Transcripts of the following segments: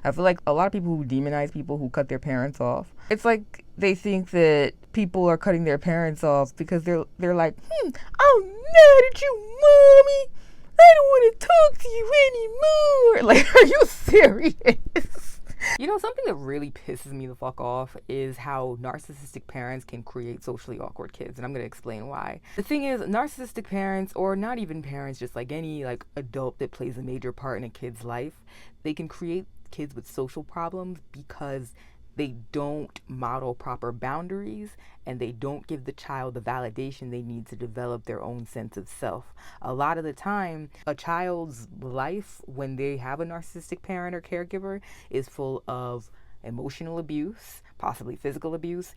I feel like a lot of people who demonize people who cut their parents off, it's like they think that people are cutting their parents off because they're like, I'm mad at you, mommy. I don't want to talk to you anymore. Like, are you serious? You know, something that really pisses me the fuck off is how narcissistic parents can create socially awkward kids, and I'm going to explain why. The thing is, narcissistic parents, or not even parents, just like any like adult that plays a major part in a kid's life, they can create kids with social problems because they don't model proper boundaries and they don't give the child the validation they need to develop their own sense of self. A lot of the time, a child's life when they have a narcissistic parent or caregiver is full of emotional abuse, possibly physical abuse,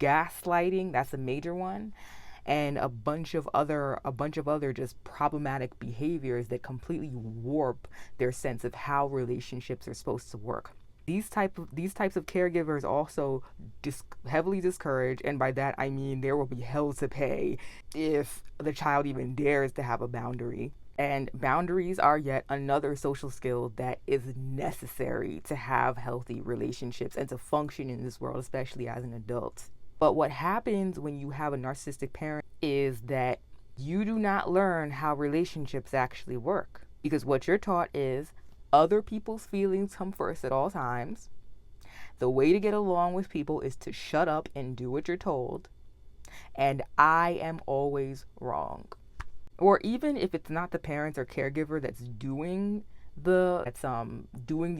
gaslighting, that's a major one, and a bunch of other just problematic behaviors that completely warp their sense of how relationships are supposed to work. These types of caregivers also heavily discourage, and by that I mean there will be hell to pay if the child even dares to have a boundary. And boundaries are yet another social skill that is necessary to have healthy relationships and to function in this world, especially as an adult. But what happens when you have a narcissistic parent is that you do not learn how relationships actually work, because what you're taught is other people's feelings come first at all times. The way to get along with people is to shut up and do what you're told. And I am always wrong. Or even if it's not the parent or caregiver that's doing the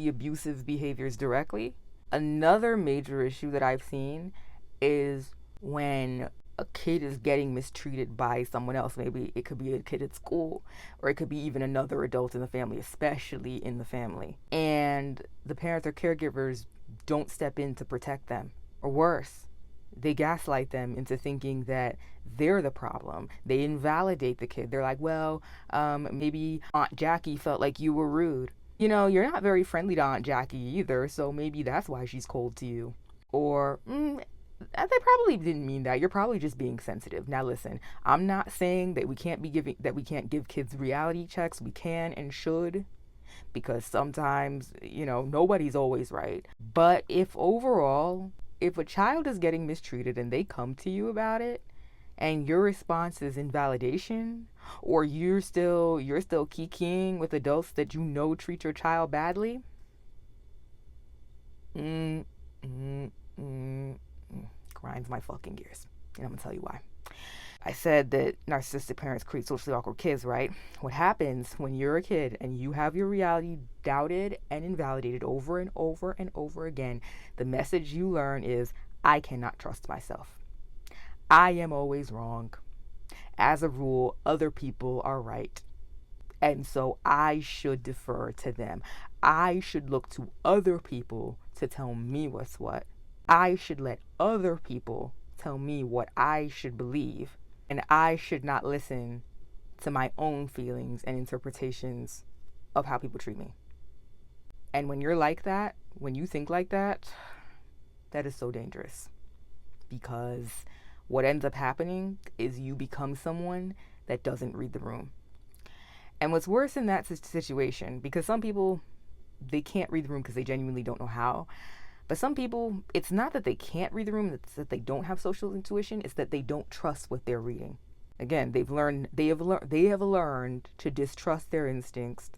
abusive behaviors directly. Another major issue that I've seen is when a kid is getting mistreated by someone else. Maybe it could be a kid at school, or it could be even another adult in the family, especially in the family. And the parents or caregivers don't step in to protect them. Or worse, they gaslight them into thinking that they're the problem. They invalidate the kid. They're like, well, maybe Aunt Jackie felt like you were rude. You know, you're not very friendly to Aunt Jackie either, so maybe that's why she's cold to you. Or, they probably didn't mean that. You're probably just being sensitive. Now listen, I'm not saying that we can't give kids reality checks. We can and should, because sometimes, nobody's always right. But if a child is getting mistreated and they come to you about it, and your response is invalidation, or you're still kikiing with adults that treat your child badly, grinds my fucking gears. And I'm gonna tell you why. I said that narcissistic parents create socially awkward kids, right? What happens when you're a kid and you have your reality doubted and invalidated over and over and over again, the message you learn is, I cannot trust myself. I am always wrong. As a rule, other people are right. And so I should defer to them. I should look to other people to tell me what's what. I should let other people tell me what I should believe, and I should not listen to my own feelings and interpretations of how people treat me. And when you're like that, when you think like that, that is so dangerous, because what ends up happening is you become someone that doesn't read the room. And what's worse in that situation, because some people, they can't read the room because they genuinely don't know how. But some people, it's not that they can't read the room, it's that they don't have social intuition, it's that they don't trust what they're reading. Again, they have learned to distrust their instincts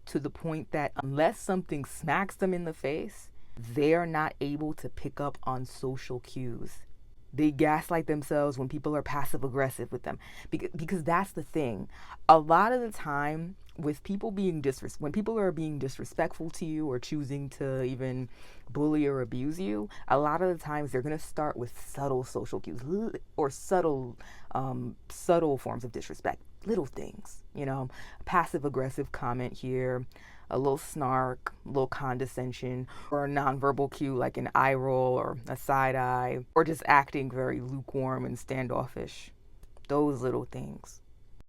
to the point that unless something smacks them in the face, they are not able to pick up on social cues. They gaslight themselves when people are passive aggressive with them, because that's the thing. A lot of the time, with people when people are being disrespectful to you or choosing to even bully or abuse you, a lot of the times they're going to start with subtle social cues or subtle forms of disrespect, little things, passive aggressive comment here, a little snark, a little condescension, or a nonverbal cue like an eye roll or a side eye, or just acting very lukewarm and standoffish. Those little things.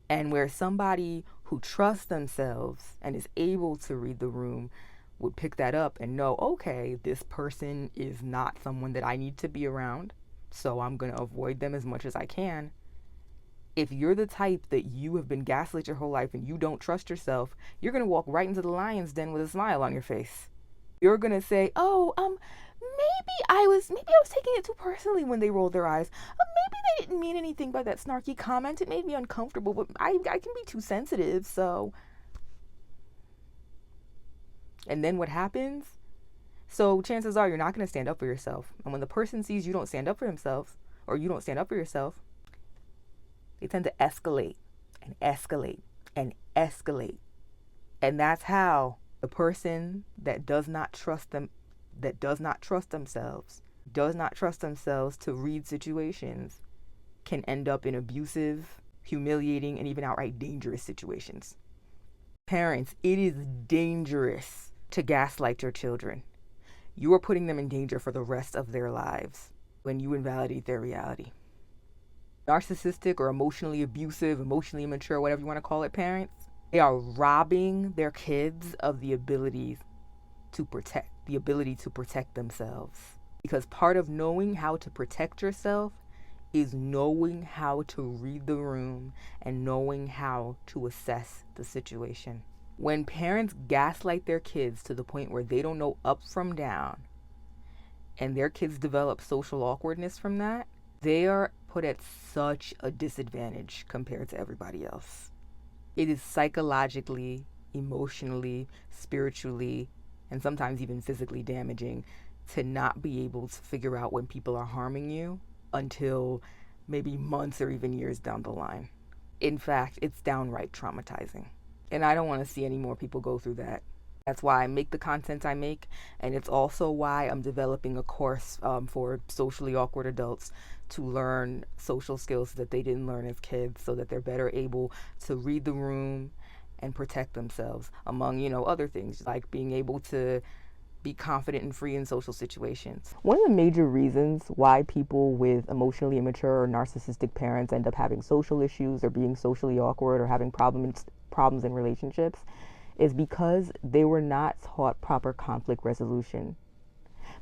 And where somebody who trusts themselves and is able to read the room would pick that up and know, okay, this person is not someone that I need to be around, so I'm going to avoid them as much as I can. If you're the type that you have been gaslit your whole life and you don't trust yourself, you're going to walk right into the lion's den with a smile on your face. You're gonna say, oh, maybe I was taking it too personally when they rolled their eyes. Maybe they didn't mean anything by that snarky comment. It made me uncomfortable, but I can be too sensitive, so. And then what happens? So chances are you're not going to stand up for yourself. And when the person sees you don't stand up for themselves, or you don't stand up for yourself, they tend to escalate and escalate and escalate. And that's how the person that does not trust themselves to read situations can end up in abusive, humiliating, and even outright dangerous situations. Parents, it is dangerous to gaslight your children. You are putting them in danger for the rest of their lives when you invalidate their reality. Narcissistic or emotionally abusive, emotionally immature, whatever you want to call it, parents, they are robbing their kids of the ability to protect themselves. Because part of knowing how to protect yourself is knowing how to read the room and knowing how to assess the situation. When parents gaslight their kids to the point where they don't know up from down, and their kids develop social awkwardness from that, they are put at such a disadvantage compared to everybody else. It is psychologically, emotionally, spiritually, and sometimes even physically damaging to not be able to figure out when people are harming you until maybe months or even years down the line. In fact, it's downright traumatizing. And I don't want to see any more people go through that. That's why I make the content I make, and it's also why I'm developing a course for socially awkward adults to learn social skills that they didn't learn as kids, so that they're better able to read the room and protect themselves, among, other things, like being able to be confident and free in social situations. One of the major reasons why people with emotionally immature or narcissistic parents end up having social issues or being socially awkward or having problems in relationships is because they were not taught proper conflict resolution.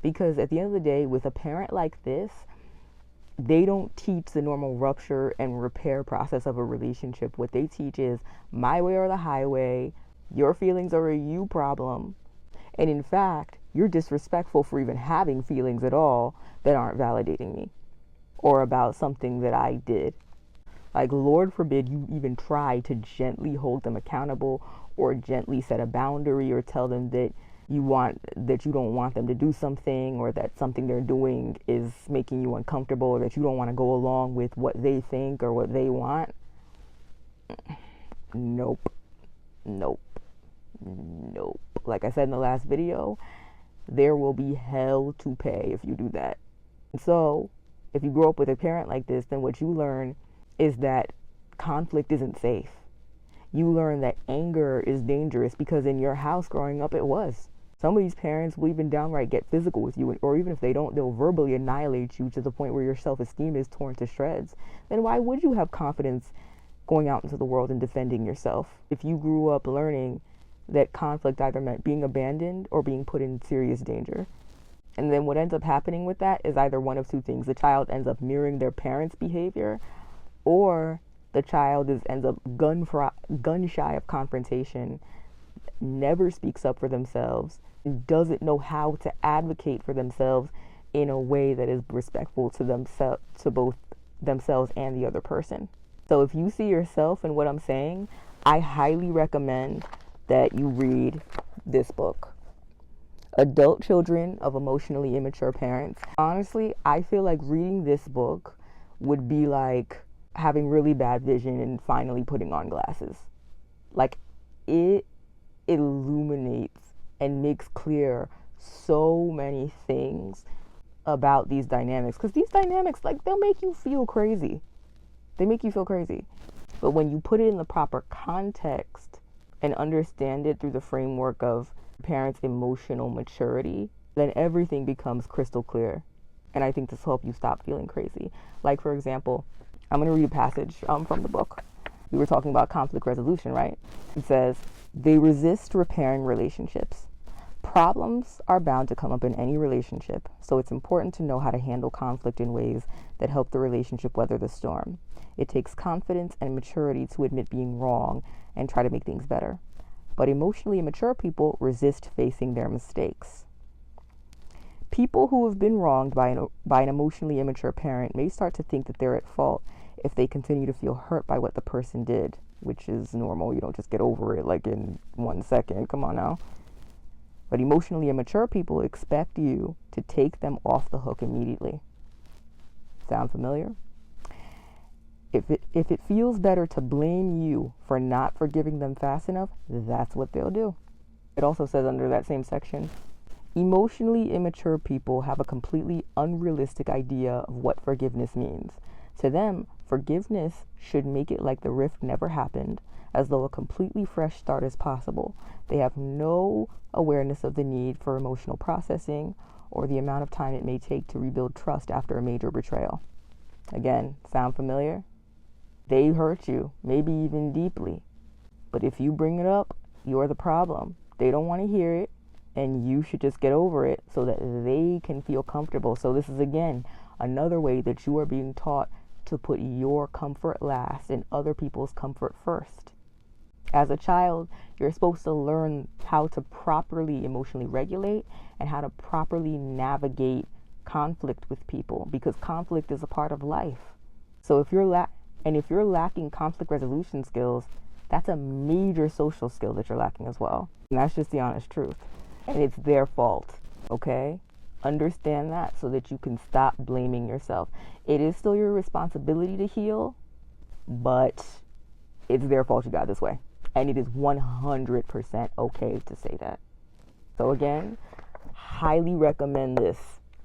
Because at the end of the day, with a parent like this, they don't teach the normal rupture and repair process of a relationship. What they teach is my way or the highway, your feelings are a you problem. And in fact, you're disrespectful for even having feelings at all that aren't validating me or about something that I did. Like, Lord forbid you even try to gently hold them accountable or gently set a boundary or tell them that you don't want them to do something, or that something they're doing is making you uncomfortable, or that you don't want to go along with what they think or what they want. Nope. Like I said in the last video, there will be hell to pay if you do that. So if you grow up with a parent like this, then what you learn is that conflict isn't safe. You learn that anger is dangerous because in your house growing up it was. Some of these parents will even downright get physical with you, or even if they don't, they'll verbally annihilate you to the point where your self-esteem is torn to shreds. Then why would you have confidence going out into the world and defending yourself if you grew up learning that conflict either meant being abandoned or being put in serious danger? And then what ends up happening with that is either one of two things. The child ends up mirroring their parents' behavior, or the child ends up gun shy of confrontation, never speaks up for themselves, doesn't know how to advocate for themselves in a way that is respectful to both themselves and the other person. So if you see yourself in what I'm saying, I highly recommend that you read this book, Adult Children of Emotionally Immature Parents. Honestly, I feel like reading this book would be like having really bad vision and finally putting on glasses. Like, it illuminates and makes clear so many things about these dynamics, because these dynamics, like, they'll make you feel crazy. But when you put it in the proper context and understand it through the framework of parents' emotional maturity, then everything becomes crystal clear. And I think this will help you stop feeling crazy. Like, for example, I'm going to read a passage from the book. We were talking about conflict resolution, right? It says, they resist repairing relationships. Problems are bound to come up in any relationship, so it's important to know how to handle conflict in ways that help the relationship weather the storm. It takes confidence and maturity to admit being wrong and try to make things better. But emotionally immature people resist facing their mistakes. People who have been wronged by an emotionally immature parent may start to think that they're at fault if they continue to feel hurt by what the person did, which is normal. You don't just get over it like in 1 second. Come on now. But emotionally immature people expect you to take them off the hook immediately. Sound familiar? If it feels better to blame you for not forgiving them fast enough, that's what they'll do. It also says under that same section, emotionally immature people have a completely unrealistic idea of what forgiveness means. To them, forgiveness should make it like the rift never happened, as though a completely fresh start is possible. They have no awareness of the need for emotional processing or the amount of time it may take to rebuild trust after a major betrayal. Again, sound familiar? They hurt you, maybe even deeply. But if you bring it up, you're the problem. They don't want to hear it, and you should just get over it so that they can feel comfortable. So this is, again, another way that you are being taught to put your comfort last and other people's comfort first. As a child, you're supposed to learn how to properly emotionally regulate and how to properly navigate conflict with people, because conflict is a part of life. So if you're lacking conflict resolution skills, that's a major social skill that you're lacking as well. And that's just the honest truth. And it's their fault, okay? Understand that so that you can stop blaming yourself. It is still your responsibility to heal, but it's their fault you got this way. And it is 100% okay to say that. So again, highly recommend this.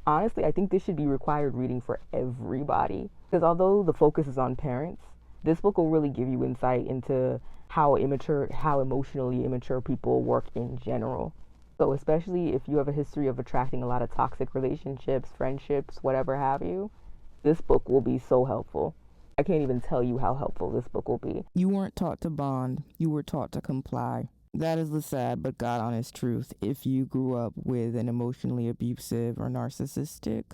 Honestly, I think this should be required reading for everybody. Because although the focus is on parents, this book will really give you insight into how emotionally immature people work in general. So especially if you have a history of attracting a lot of toxic relationships, friendships, whatever have you, this book will be so helpful. I can't even tell you how helpful this book will be. You weren't taught to bond. You were taught to comply. That is the sad but God honest truth. If you grew up with an emotionally abusive or narcissistic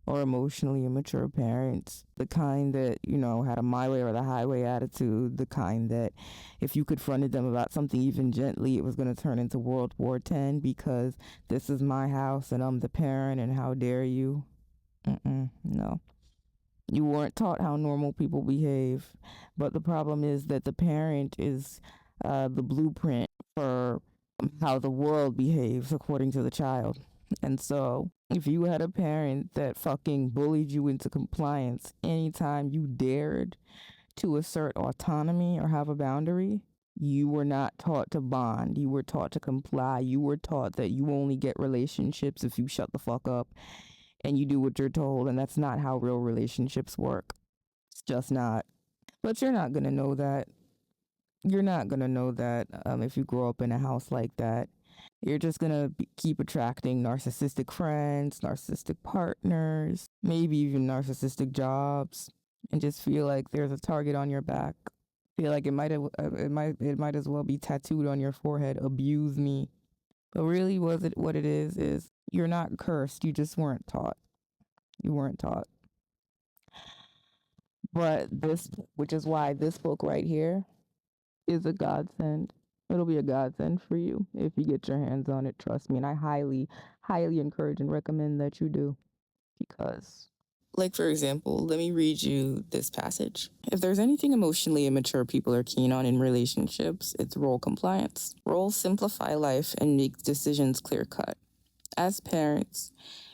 or emotionally immature parents, the kind that, had a my way or the highway attitude, the kind that if you confronted them about something even gently, it was going to turn into World War X because this is my house and I'm the parent and how dare you. No. You weren't taught how normal people behave. But the problem is that the parent is the blueprint for how the world behaves according to the child. And so if you had a parent that fucking bullied you into compliance anytime you dared to assert autonomy or have a boundary, you were not taught to bond. You were taught to comply. You were taught that you only get relationships if you shut the fuck up and you do what you're told. And that's not how real relationships work. It's just not. But you're not going to know that. You're not going to know that if you grow up in a house like that. You're just going to keep attracting narcissistic friends, narcissistic partners, maybe even narcissistic jobs, and just feel like there's a target on your back. Feel like it might as well be tattooed on your forehead, abuse me. But really what it is you're not cursed, you just weren't taught. You weren't taught. But which is why this book right here is a godsend. It'll be a godsend for you if you get your hands on it. Trust me. And I highly, highly encourage and recommend that you do. Because, like, for example, let me read you this passage. If there's anything emotionally immature people are keen on in relationships, it's role compliance. Roles simplify life and make decisions clear-cut. As parents,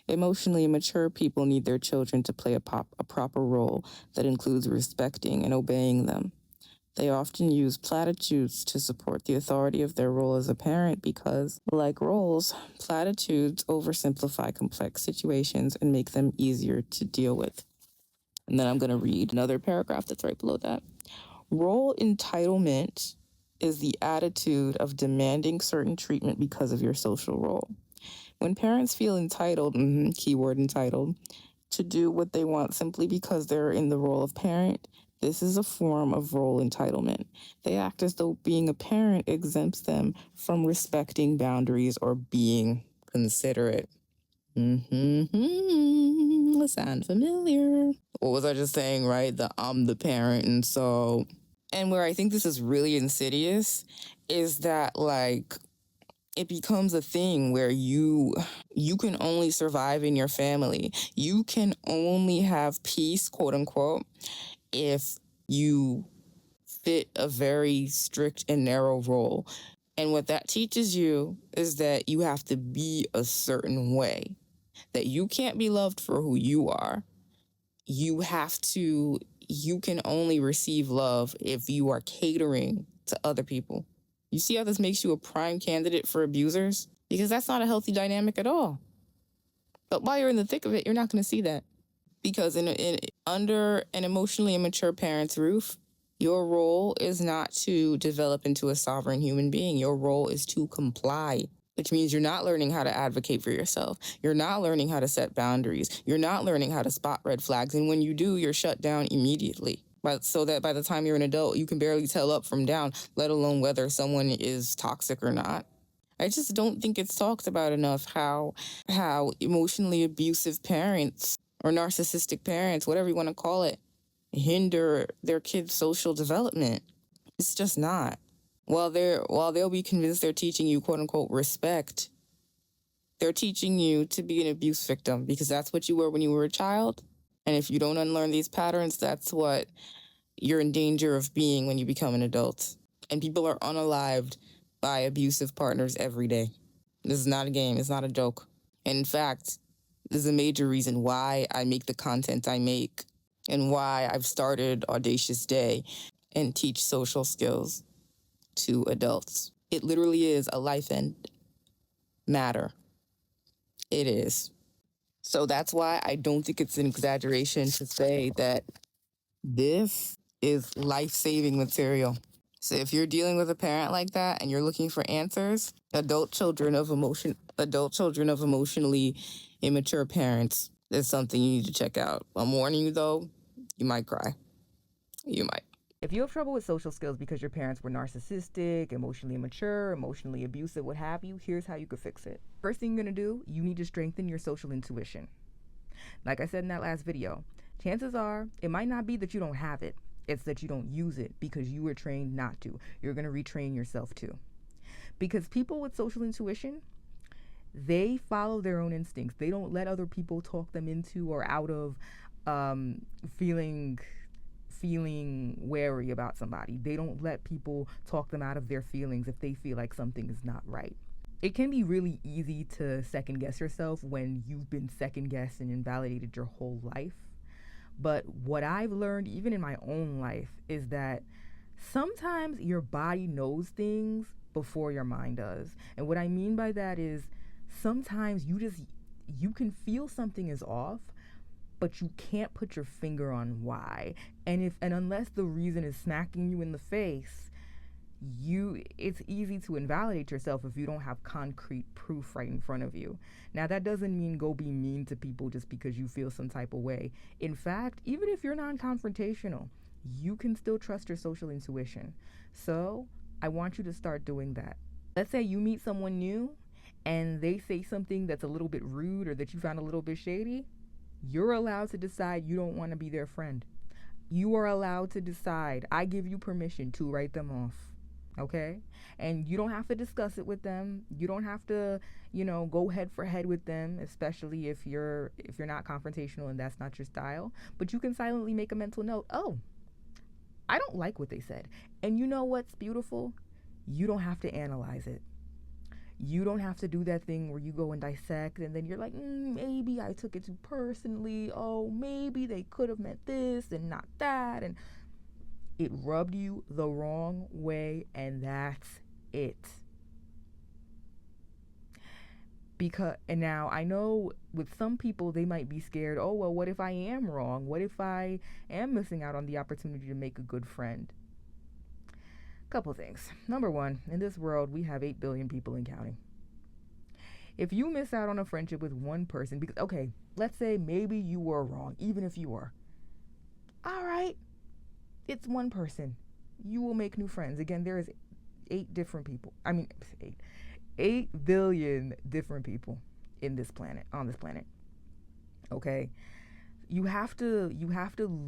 emotionally immature people need their children to play a proper role that includes respecting and obeying them. They often use platitudes to support the authority of their role as a parent because, like roles, platitudes oversimplify complex situations and make them easier to deal with. And then I'm going to read another paragraph that's right below that. Role entitlement is the attitude of demanding certain treatment because of your social role. When parents feel entitled, keyword entitled, to do what they want simply because they're in the role of parent, this is a form of role entitlement. They act as though being a parent exempts them from respecting boundaries or being considerate. Sound familiar? What was I just saying, right? I'm the parent, and where I think this is really insidious is that, like, it becomes a thing where you can only survive in your family. You can only have peace, quote unquote, if you fit a very strict and narrow role. And what that teaches you is that you have to be a certain way, that you can't be loved for who you are. You can only receive love if you are catering to other people. You see how this makes you a prime candidate for abusers? Because that's not a healthy dynamic at all. But while you're in the thick of it, you're not going to see that. Because under an emotionally immature parent's roof, your role is not to develop into a sovereign human being. Your role is to comply, which means you're not learning how to advocate for yourself. You're not learning how to set boundaries. You're not learning how to spot red flags. And when you do, you're shut down immediately. So that by the time you're an adult, you can barely tell up from down, let alone whether someone is toxic or not. I just don't think it's talked about enough how emotionally abusive parents or narcissistic parents, whatever you want to call it, hinder their kids' social development. It's just not. While they'll be convinced they're teaching you quote unquote respect, they're teaching you to be an abuse victim because that's what you were when you were a child. And if you don't unlearn these patterns, that's what you're in danger of being when you become an adult. And people are unalived by abusive partners every day. This is not a game. It's not a joke. And in fact, this is a major reason why I make the content I make and why I've started Audacious Day and teach social skills to adults. It literally is a life end matter. It is. So that's why I don't think it's an exaggeration to say that this is life-saving material. So if you're dealing with a parent like that and you're looking for answers, adult children of emotionally immature parents is something you need to check out. I'm warning you though, you might cry. You might. If you have trouble with social skills because your parents were narcissistic, emotionally immature, emotionally abusive, what have you, here's how you could fix it. First thing you're going to do, you need to strengthen your social intuition. Like I said in that last video, chances are it might not be that you don't have it. It's that you don't use it because you were trained not to. You're going to retrain yourself to. Because people with social intuition, they follow their own instincts. They don't let other people talk them into or out of feeling wary about somebody. They don't let people talk them out of their feelings if they feel like something is not right. It can be really easy to second guess yourself when you've been second guessed and invalidated your whole life. But what I've learned, even in my own life, is that sometimes your body knows things before your mind does. And what I mean by that is sometimes you can feel something is off, but you can't put your finger on why. And unless the reason is smacking you in the face, it's easy to invalidate yourself if you don't have concrete proof right in front of you. Now, that doesn't mean go be mean to people just because you feel some type of way. In fact, even if you're non-confrontational, you can still trust your social intuition. So I want you to start doing that. Let's say you meet someone new and they say something that's a little bit rude or that you found a little bit shady. You're allowed to decide you don't want to be their friend. You are allowed to decide. I give you permission to write them off. Okay? And you don't have to discuss it with them. You don't have to, go head for head with them, especially if you're not confrontational and that's not your style. But you can silently make a mental note. Oh, I don't like what they said. And you know what's beautiful? You don't have to analyze it. You don't have to do that thing where you go and dissect and then you're like, maybe I took it too personally. Oh, maybe they could have meant this and not that. And it rubbed you the wrong way, and that's it. And now I know with some people, they might be scared. Oh, well, what if I am wrong? What if I am missing out on the opportunity to make a good friend? Couple things. Number one, in this world, we have 8 billion people and counting. If you miss out on a friendship with one person, because, okay, let's say maybe you were wrong, even if you were. All right, it's one person. You will make new friends. Again, there is 8 different people. 8 billion different people on this planet. Okay? You have to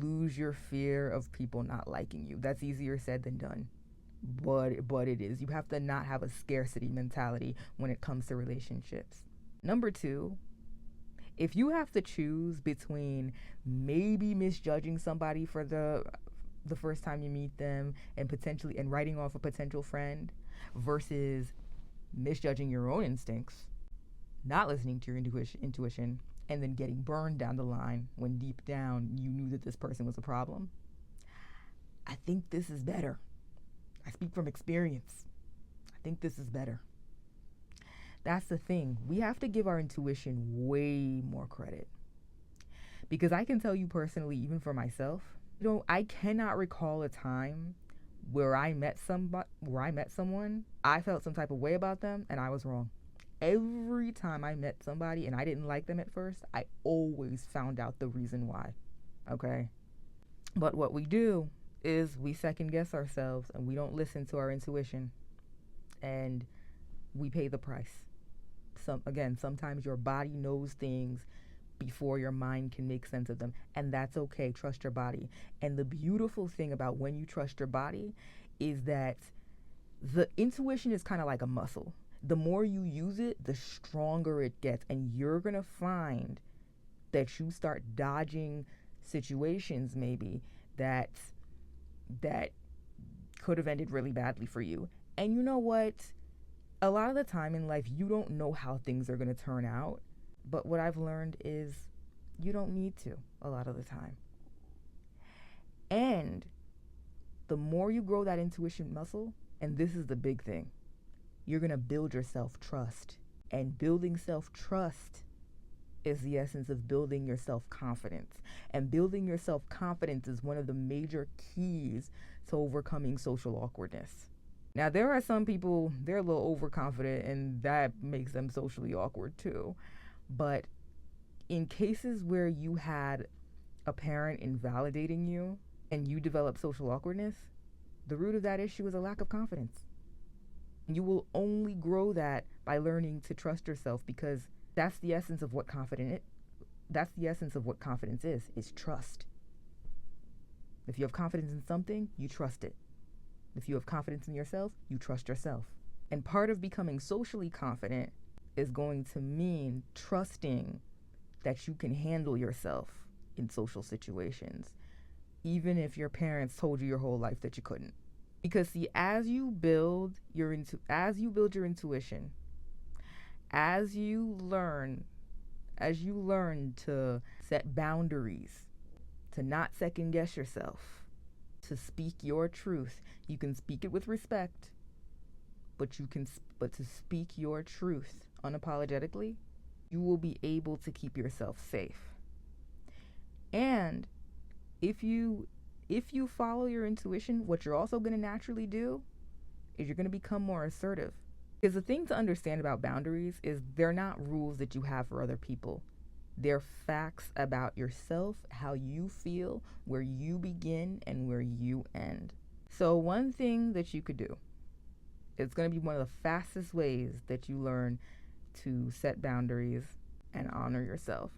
lose your fear of people not liking you. That's easier said than done. but it is. You have to not have a scarcity mentality when it comes to relationships. Number two, if you have to choose between maybe misjudging somebody for the first time you meet them and potentially and writing off a potential friend versus misjudging your own instincts, not listening to your intuition, and then getting burned down the line when deep down you knew that this person was a problem, I think this is better. I speak from experience. I think this is better. That's the thing. We have to give our intuition way more credit. Because I can tell you personally, even for myself, I cannot recall a time where I met someone, I felt some type of way about them, and I was wrong. Every time I met somebody and I didn't like them at first, I always found out the reason why. Okay? But what we do is we second guess ourselves and we don't listen to our intuition, and we pay the price. Sometimes your body knows things before your mind can make sense of them, and that's okay. Trust your body. And the beautiful thing about when you trust your body is that the intuition is kind of like a muscle. The more you use it, the stronger it gets, and you're gonna find that you start dodging situations maybe that could have ended really badly for you. And you know what? A lot of the time in life, you don't know how things are going to turn out. But what I've learned is you don't need to a lot of the time. And the more you grow that intuition muscle, and this is the big thing, you're going to build your self-trust. And building self-trust is the essence of building your self-confidence. And building your self-confidence is one of the major keys to overcoming social awkwardness. Now, there are some people, they're a little overconfident, and that makes them socially awkward too. But in cases where you had a parent invalidating you and you develop social awkwardness, the root of that issue is a lack of confidence. You will only grow that by learning to trust yourself, because that's the essence of what confidence is trust. If you have confidence in something, you trust it. If you have confidence in yourself, you trust yourself. And part of becoming socially confident is going to mean trusting that you can handle yourself in social situations, even if your parents told you your whole life that you couldn't. Because see, as you build your intuition, as you learn to set boundaries, to not second guess yourself, to speak your truth. You can speak it with respect, but to speak your truth unapologetically, you will be able to keep yourself safe. And if you follow your intuition, what you're also going to naturally do is you're going to become more assertive. Because the thing to understand about boundaries is they're not rules that you have for other people. They're facts about yourself, how you feel, where you begin and where you end. So one thing that you could do, it's going to be one of the fastest ways that you learn to set boundaries and honor yourself.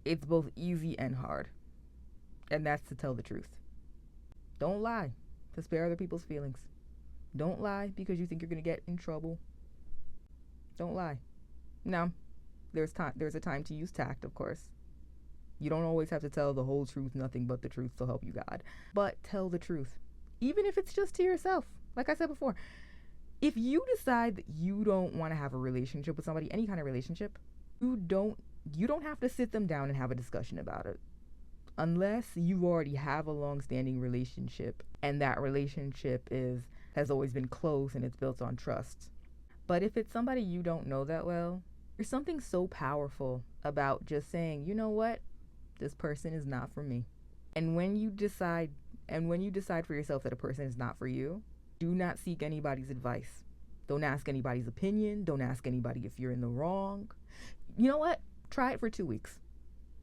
It's both easy and hard. And that's to tell the truth. Don't lie to spare other people's feelings. Don't lie because you think you're going to get in trouble. Don't lie. Now, there's a time to use tact, of course. You don't always have to tell the whole truth, nothing but the truth, so help you God. But tell the truth, even if it's just to yourself. Like I said before, if you decide that you don't want to have a relationship with somebody, any kind of relationship, you don't have to sit them down and have a discussion about it. Unless you already have a long-standing relationship and that relationship has always been close and it's built on trust. But if it's somebody you don't know that well, there's something so powerful about just saying, you know what, this person is not for me. And when you decide for yourself that a person is not for you, do not seek anybody's advice. Don't ask anybody's opinion. Don't ask anybody if you're in the wrong. You know what? Try it for 2 weeks.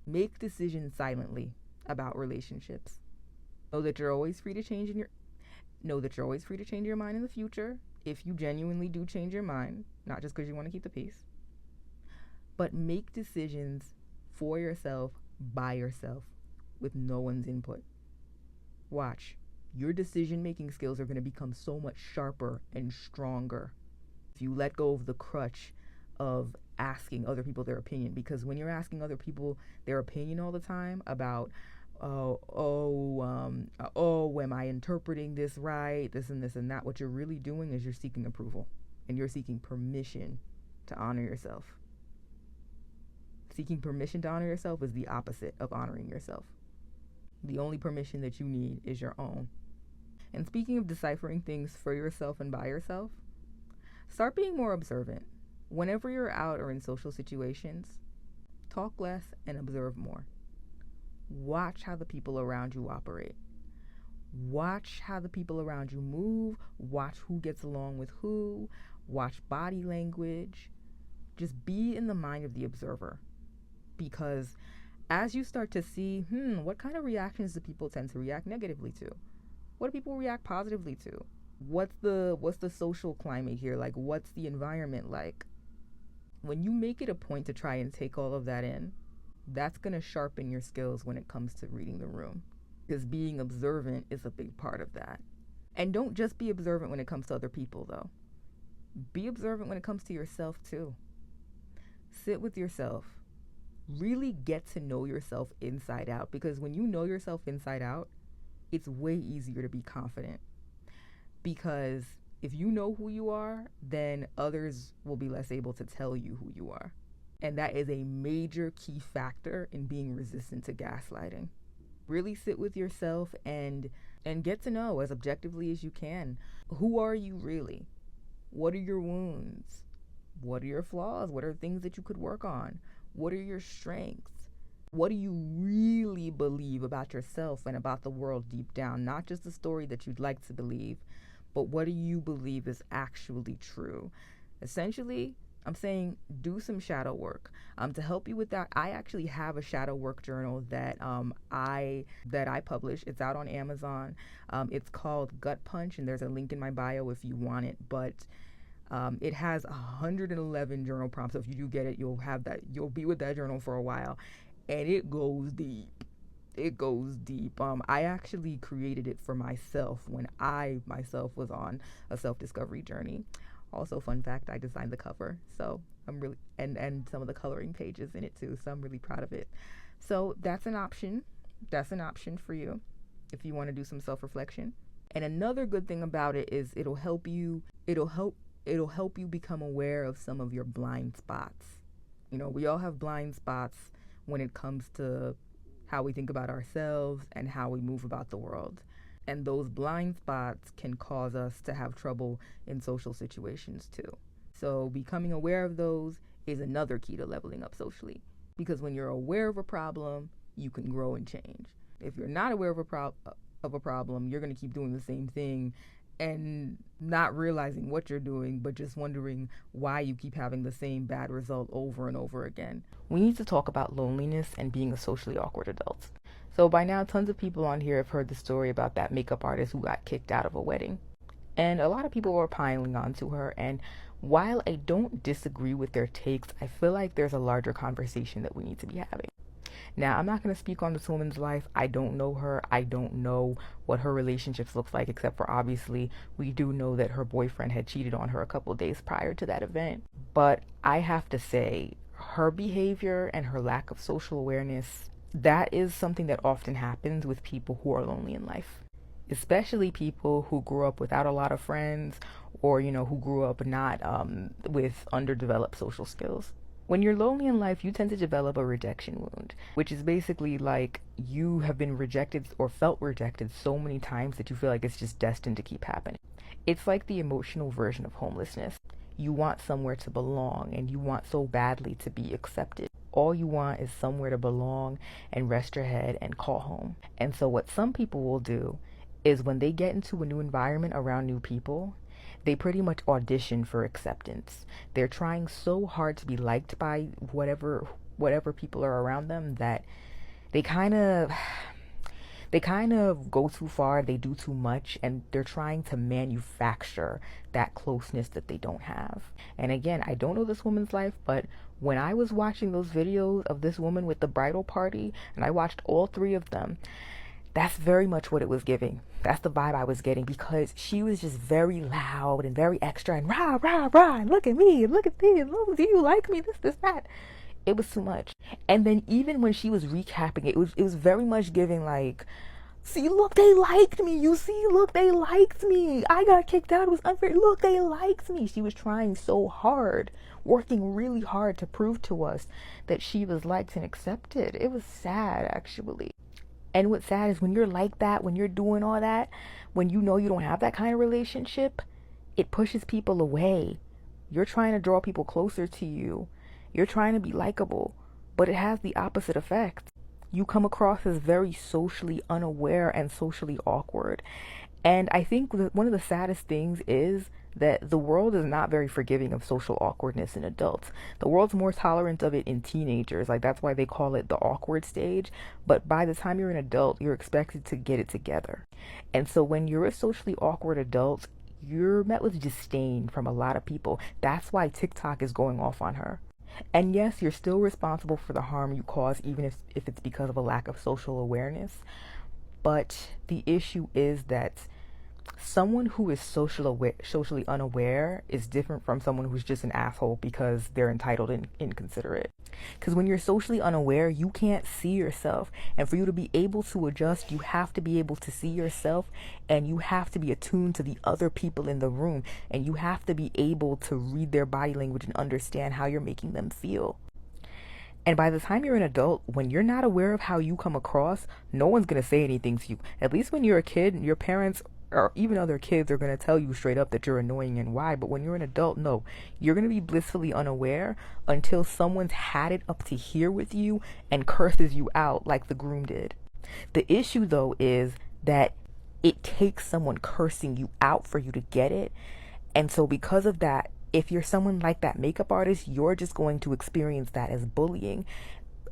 Make decisions silently about relationships. Know that you're always free to change your mind in the future if you genuinely do change your mind, not just because you want to keep the peace. But make decisions for yourself, by yourself, with no one's input. Watch. Your decision-making skills are going to become so much sharper and stronger if you let go of the crutch of asking other people their opinion. Because when you're asking other people their opinion all the time about, am I interpreting this right, this and that, what you're really doing is you're seeking approval and you're seeking permission to honor yourself. Seeking permission to honor yourself is the opposite of honoring yourself. The only permission that you need is your own. And speaking of deciphering things for yourself and by yourself, start being more observant. Whenever you're out or in social situations, talk less and observe more. Watch how the people around you operate. Watch how the people around you move. Watch who gets along with who. Watch body language. Just be in the mind of the observer. Because as you start to see, what kind of reactions do people tend to react negatively to? What do people react positively to? What's the social climate here? Like, what's the environment like? When you make it a point to try and take all of that in, that's going to sharpen your skills when it comes to reading the room. Because being observant is a big part of that. And don't just be observant when it comes to other people, though. Be observant when it comes to yourself, too. Sit with yourself. Really get to know yourself inside out. Because when you know yourself inside out, it's way easier to be confident. Because if you know who you are, then others will be less able to tell you who you are. And that is a major key factor in being resistant to gaslighting. Really sit with yourself and get to know as objectively as you can. Who are you really? What are your wounds? What are your flaws? What are things that you could work on? What are your strengths? What do you really believe about yourself and about the world deep down? Not just the story that you'd like to believe, but what do you believe is actually true? Essentially, I'm saying do some shadow work. To help you with that, I actually have a shadow work journal that I publish. It's out on Amazon. It's called Gut Punch, and there's a link in my bio if you want it. But it has 111 journal prompts. So if you do get it, you'll be with that journal for a while, and it goes deep. It goes deep. I actually created it for myself when I myself was on a self-discovery journey. Also, fun fact, I designed the cover, so I'm really and some of the coloring pages in it too, so I'm really proud of it. So that's an option. That's an option for you if you want to do some self-reflection. And another good thing about it is it'll help you become aware of some of your blind spots. You know, we all have blind spots when it comes to how we think about ourselves and how we move about the world. And those blind spots can cause us to have trouble in social situations too. So becoming aware of those is another key to leveling up socially. Because when you're aware of a problem, you can grow and change. If you're not aware of a problem, you're going to keep doing the same thing and not realizing what you're doing, but just wondering why you keep having the same bad result over and over again. We need to talk about loneliness and being a socially awkward adult. So by now, tons of people on here have heard the story about that makeup artist who got kicked out of a wedding. And a lot of people were piling onto her. And while I don't disagree with their takes, I feel like there's a larger conversation that we need to be having. Now, I'm not going to speak on this woman's life. I don't know her. I don't know what her relationships looks like, except for obviously we do know that her boyfriend had cheated on her a couple of days prior to that event. But I have to say, her behavior and her lack of social awareness, that is something that often happens with people who are lonely in life. Especially people who grew up without a lot of friends or, who grew up not with underdeveloped social skills. When you're lonely in life, you tend to develop a rejection wound, which is basically like you have been rejected or felt rejected so many times that you feel like it's just destined to keep happening. It's like the emotional version of homelessness. You want somewhere to belong, and you want so badly to be accepted. All you want is somewhere to belong and rest your head and call home. And so what some people will do is when they get into a new environment around new people, they pretty much audition for acceptance. They're trying so hard to be liked by whatever people are around them that they kind of go too far, they do too much, and they're trying to manufacture that closeness that they don't have. And again, I don't know this woman's life, but when I was watching those videos of this woman with the bridal party, and I watched all 3 of them, That's very much what it was giving. That's the vibe I was getting, because she was just very loud and very extra and rah, rah, rah, and look at me, and look at me, and look, do you like me, this, that. It was too much. And then even when she was recapping it, it was very much giving like, see, look, they liked me. You see, look, they liked me. I got kicked out. It was unfair. Look, they liked me. She was trying so hard, working really hard to prove to us that she was liked and accepted. It was sad, actually. And what's sad is when you're like that, when you're doing all that, when you know you don't have that kind of relationship, it pushes people away. You're trying to draw people closer to you. You're trying to be likable, but it has the opposite effect. You come across as very socially unaware and socially awkward. And I think one of the saddest things is that the world is not very forgiving of social awkwardness in adults. The world's more tolerant of it in teenagers. Like, that's why they call it the awkward stage. But by the time you're an adult, you're expected to get it together. And so when you're a socially awkward adult, you're met with disdain from a lot of people. That's why TikTok is going off on her. And yes, you're still responsible for the harm you cause, even if it's because of a lack of social awareness. But the issue is that someone who is socially unaware is different from someone who's just an asshole because they're entitled and inconsiderate. Because when you're socially unaware, you can't see yourself. And for you to be able to adjust, you have to be able to see yourself, and you have to be attuned to the other people in the room, and you have to be able to read their body language and understand how you're making them feel. And by the time you're an adult, when you're not aware of how you come across, no one's going to say anything to you. At least when you're a kid, your parents or even other kids are going to tell you straight up that you're annoying and why. But when you're an adult, no, you're going to be blissfully unaware until someone's had it up to here with you and curses you out like the groom did. The issue, though, is that it takes someone cursing you out for you to get it. And so because of that, if you're someone like that makeup artist, you're just going to experience that as bullying.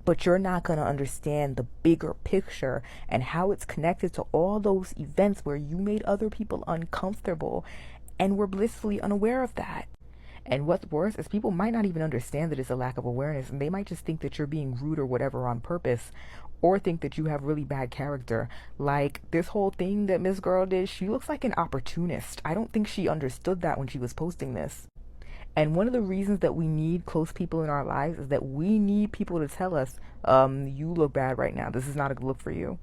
But you're not going to understand the bigger picture and how it's connected to all those events where you made other people uncomfortable and were blissfully unaware of that. And what's worse is people might not even understand that it's a lack of awareness, and they might just think that you're being rude or whatever on purpose, or think that you have really bad character. Like this whole thing that Miss Girl did, she looks like an opportunist. I don't think she understood that when she was posting this. And one of the reasons that we need close people in our lives is that we need people to tell us, you look bad right now. This is not a good look for you.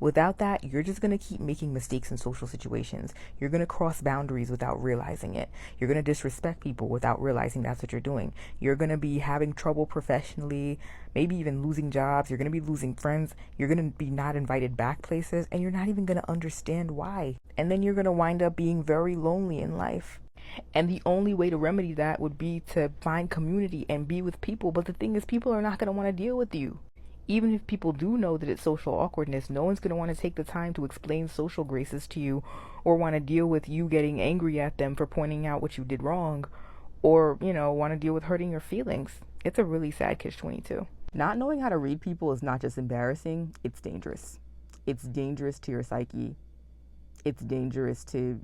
Without that, you're just going to keep making mistakes in social situations. You're going to cross boundaries without realizing it. You're going to disrespect people without realizing that's what you're doing. You're going to be having trouble professionally, maybe even losing jobs. You're going to be losing friends. You're going to be not invited back places, and you're not even going to understand why. And then you're going to wind up being very lonely in life. And the only way to remedy that would be to find community and be with people. But the thing is, people are not going to want to deal with you. Even if people do know that it's social awkwardness, no one's going to want to take the time to explain social graces to you, or want to deal with you getting angry at them for pointing out what you did wrong, or, want to deal with hurting your feelings. It's a really sad catch-22. Not knowing how to read people is not just embarrassing, it's dangerous. It's dangerous to your psyche. It's dangerous to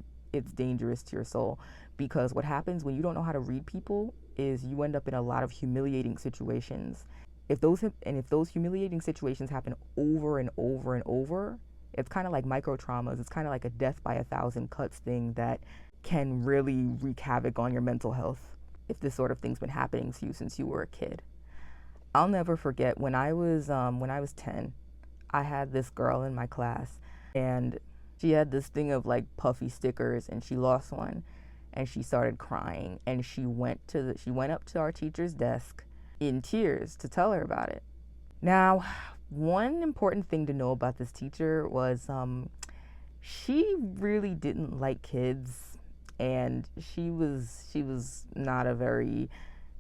your soul. Because what happens when you don't know how to read people is you end up in a lot of humiliating situations. If those humiliating situations happen over and over and over, it's kind of like micro traumas. It's kind of like a death by 1,000 cuts thing that can really wreak havoc on your mental health if this sort of thing's been happening to you since you were a kid. I'll never forget when I was 10, I had this girl in my class, and she had this thing of like puffy stickers, and she lost one, and she started crying, and she went up to our teacher's desk in tears to tell her about it. Now, one important thing to know about this teacher was she really didn't like kids, and she was not a very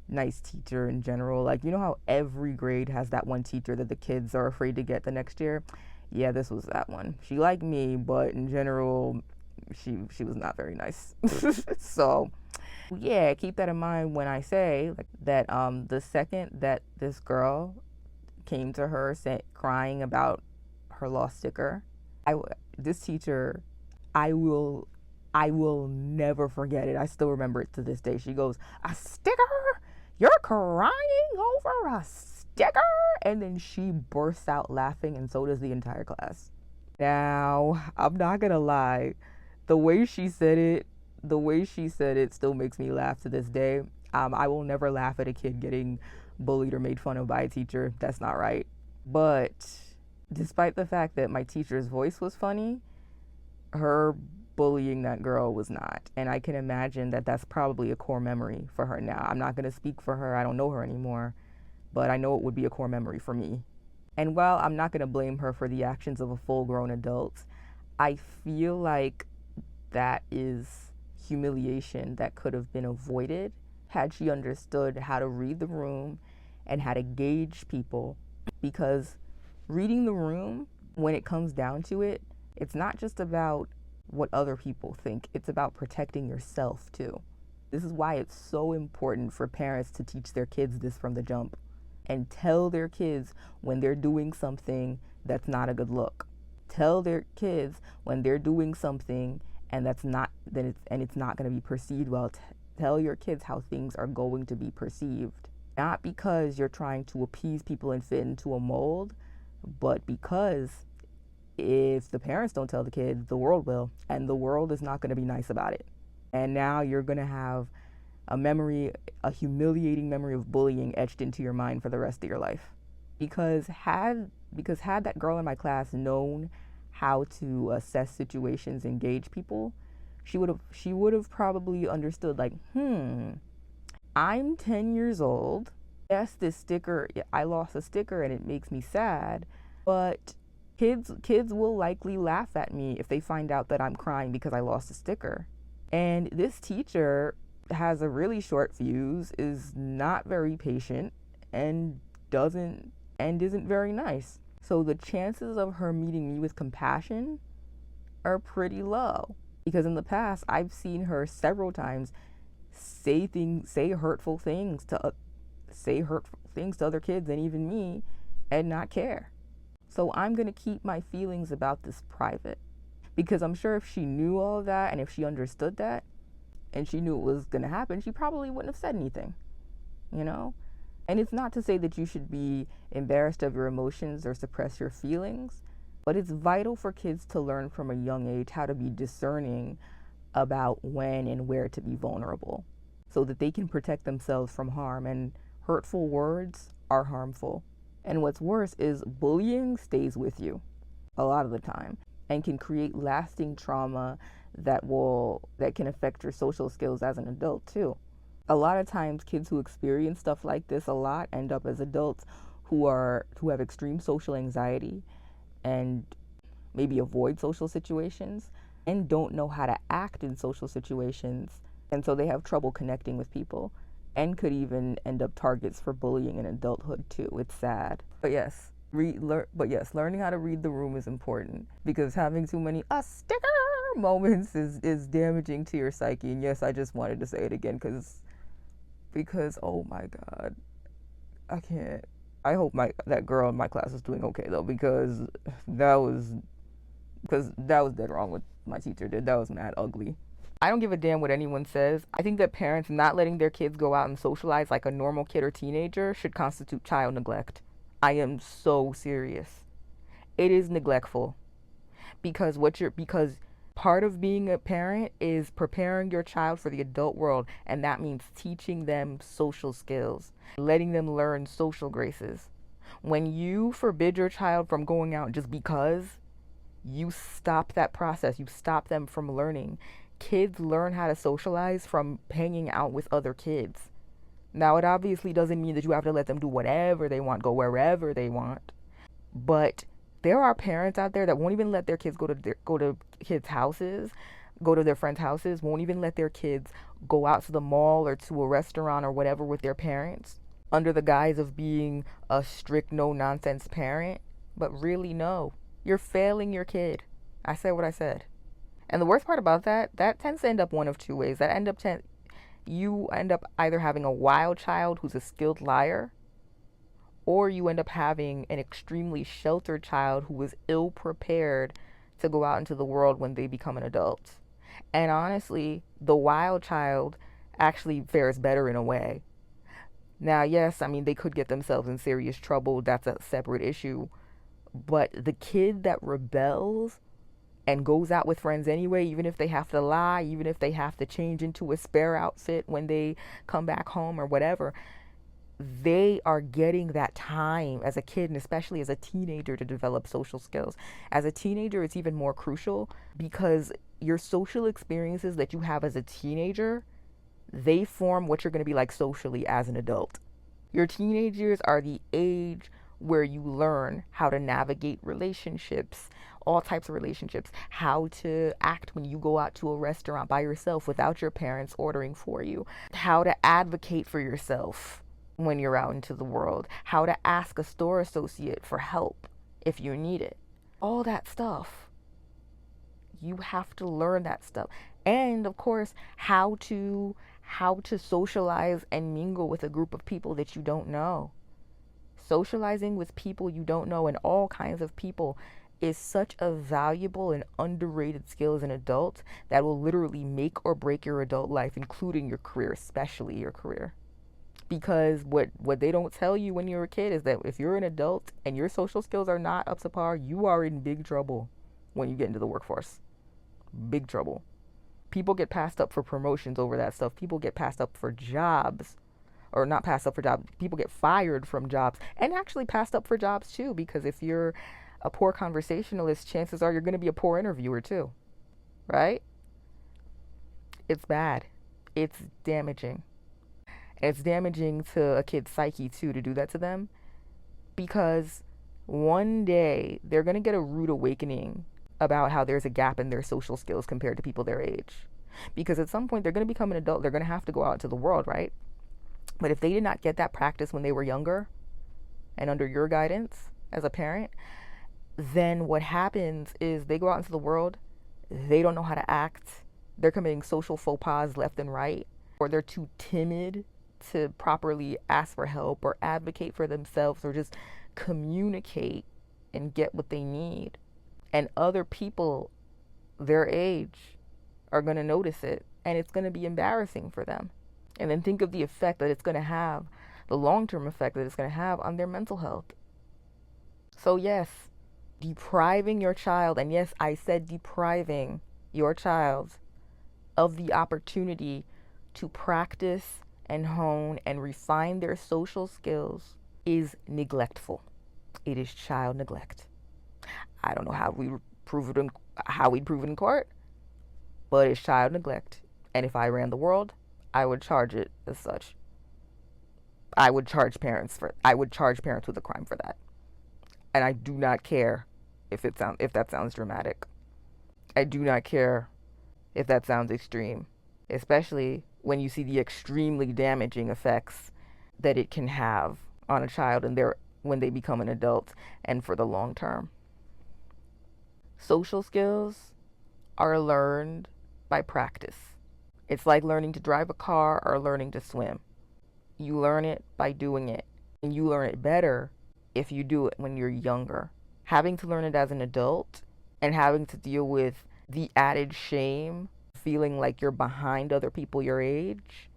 nice teacher in general. Like, you know how every grade has that one teacher that the kids are afraid to get the next year? Yeah, this was that one. She liked me, but in general, she was not very nice. So yeah, keep that in mind when I say that the second that this girl came to her crying about her lost sticker, this teacher, I will never forget it. I still remember it to this day. She goes, "A sticker? You're crying over a sticker?" And then she bursts out laughing, and so does the entire class. Now, I'm not gonna lie. The way she said it, the way she said it still makes me laugh to this day. I will never laugh at a kid getting bullied or made fun of by a teacher. That's not right. But despite the fact that my teacher's voice was funny, her bullying that girl was not. And I can imagine that that's probably a core memory for her now. I'm not going to speak for her. I don't know her anymore. But I know it would be a core memory for me. And while I'm not going to blame her for the actions of a full grown adult, I feel like that is humiliation that could have been avoided had she understood how to read the room and how to gauge people. Because reading the room, when it comes down to it, it's not just about what other people think, it's about protecting yourself too. This is why it's so important for parents to teach their kids this from the jump and tell their kids when they're doing something that's not a good look. Tell their kids when they're doing something and that's not it's not going to be perceived well. Tell your kids how things are going to be perceived. Not because you're trying to appease people and fit into a mold, but because if the parents don't tell the kids, the world will, and the world is not going to be nice about it. And now you're going to have a memory, a humiliating memory of bullying etched into your mind for the rest of your life. Because had that girl in my class known how to assess situations and gauge people, she would have probably understood, like, I'm 10 years old. Yes, this sticker, I lost a sticker and it makes me sad, but kids will likely laugh at me if they find out that I'm crying because I lost a sticker. And this teacher has a really short fuse, is not very patient, and doesn't and isn't very nice. So the chances of her meeting me with compassion are pretty low. Because in the past I've seen her several times say hurtful things to other kids and even me and not care. So I'm going to keep my feelings about this private, because I'm sure if she knew all of that and if she understood that and she knew it was going to happen, she probably wouldn't have said anything, you know? And it's not to say that you should be embarrassed of your emotions or suppress your feelings, but it's vital for kids to learn from a young age how to be discerning about when and where to be vulnerable so that they can protect themselves from harm. And hurtful words are harmful. And what's worse is bullying stays with you a lot of the time and can create lasting trauma that can affect your social skills as an adult too. A lot of times kids who experience stuff like this a lot end up as adults who have extreme social anxiety and maybe avoid social situations and don't know how to act in social situations, and so they have trouble connecting with people and could even end up targets for bullying in adulthood too. It's sad. But yes, learning how to read the room is important, because having too many a sticker moments is damaging to your psyche. And yes, I just wanted to say it again because oh my god, I can't. I hope that girl in my class is doing okay though, because that was dead wrong what my teacher did. That was mad ugly. I don't give a damn what anyone says. I think that parents not letting their kids go out and socialize like a normal kid or teenager should constitute child neglect. I am so serious. It is neglectful. Because part of being a parent is preparing your child for the adult world, and that means teaching them social skills, letting them learn social graces. When you forbid your child from going out just because, you stop that process. You stop them from learning. Kids learn how to socialize from hanging out with other kids. Now, it obviously doesn't mean that you have to let them do whatever they want, go wherever they want. But there are parents out there that won't even let their kids go to kids' houses, go to their friends' houses, won't even let their kids go out to the mall or to a restaurant or whatever with their parents under the guise of being a strict, no-nonsense parent. But really, no. You're failing your kid. I said what I said. And the worst part about that tends to end up one of two ways. You end up either having a wild child who's a skilled liar, or you end up having an extremely sheltered child who is ill prepared to go out into the world when they become an adult. And honestly, the wild child actually fares better in a way. Now, yes, I mean, they could get themselves in serious trouble. That's a separate issue. But the kid that rebels and goes out with friends anyway, even if they have to lie, even if they have to change into a spare outfit when they come back home or whatever, they are getting that time as a kid and especially as a teenager to develop social skills. As a teenager, it's even more crucial because your social experiences that you have as a teenager, they form what you're going to be like socially as an adult. Your teenage years are the age where you learn how to navigate relationships, all types of relationships, how to act when you go out to a restaurant by yourself without your parents ordering for you, how to advocate for yourself when you're out into the world, how to ask a store associate for help if you need it. All that stuff. You have to learn that stuff. And of course, how to socialize and mingle with a group of people that you don't know. Socializing with people you don't know and all kinds of people is such a valuable and underrated skill as an adult that will literally make or break your adult life, including your career, especially your career. Because what they don't tell you when you're a kid is that if you're an adult and your social skills are not up to par, you are in big trouble when you get into the workforce. Big trouble. People get passed up for promotions over that stuff. People get passed up for jobs, or not passed up for jobs. People get fired from jobs and actually passed up for jobs too, because if you're a poor conversationalist, chances are you're going to be a poor interviewer too, right? It's bad. It's damaging. And it's damaging to a kid's psyche too to do that to them, because one day they're going to get a rude awakening about how there's a gap in their social skills compared to people their age. Because at some point they're going to become an adult, they're going to have to go out into the world, right? But if they did not get that practice when they were younger and under your guidance as a parent, then what happens is they go out into the world, they don't know how to act, they're committing social faux pas left and right, or they're too timid to properly ask for help or advocate for themselves or just communicate and get what they need. And other people their age are going to notice it, and it's going to be embarrassing for them. And then think of the effect that it's going to have, the long-term effect that it's going to have on their mental health. So yes, depriving your child, and yes, I said depriving your child of the opportunity to practice and hone and refine their social skills is neglectful. It is child neglect. I don't know how we'd prove it in court, but it's child neglect. And if I ran the world, I would charge it as such. I would charge parents with a crime for that. And I do not care if that sounds dramatic. I do not care if that sounds extreme, especially when you see the extremely damaging effects that it can have on a child and when they become an adult and for the long term. Social skills are learned by practice. It's like learning to drive a car or learning to swim. You learn it by doing it, and you learn it better if you do it when you're younger. Having to learn it as an adult and having to deal with the added shame, feeling like you're behind other people your age,